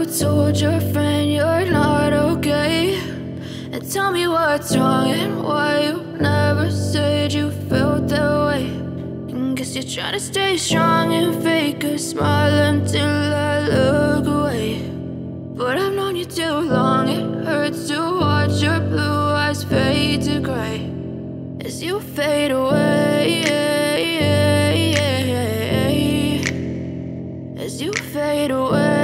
told your friend you're not okay, and tell me what's wrong and why you never said you felt that way. And guess you're trying to stay strong and fake a smile until I look away. But I've known you too long, it hurts to watch your blue eyes fade to gray as you fade away, as you fade away.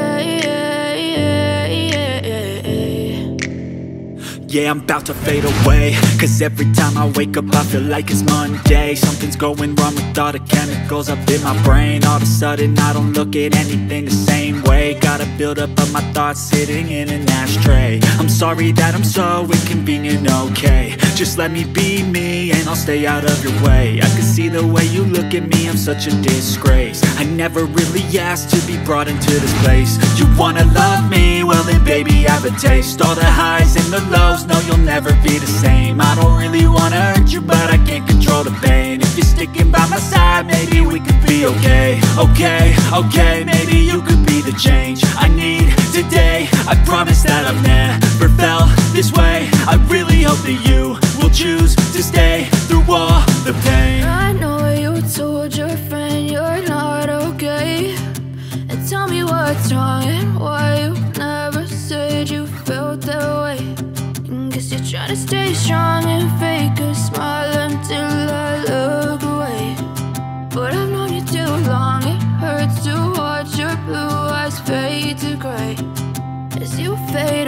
Yeah, I'm about to fade away, cause every time I wake up I feel like it's Monday. Something's going wrong with all the chemicals up in my brain. All of a sudden I don't look at anything the same way. Got a buildup of my thoughts sitting in an ashtray. I'm sorry that I'm so inconvenient, okay. Just let me be me and I'll stay out of your way. I can see the way you look at me, I'm such a disgrace. I never really asked to be brought into this place. You wanna love me? Well then baby, have a taste. All the highs and the lows, no, you'll never be the same. I don't really wanna hurt you, but I can't control the pain. If you're sticking by my side, maybe we could be okay. Okay, maybe you could be the change I need today. I promise that I've never felt this way. I really hope that you will choose to stay through all the pain. I know you told your friend you're not okay, and tell me what's wrong and why you never said you felt that way. Guess you're trying to stay strong and fake a smile until I look away. But I've known you too long, it hurts to watch your blue eyes fade to gray as you fade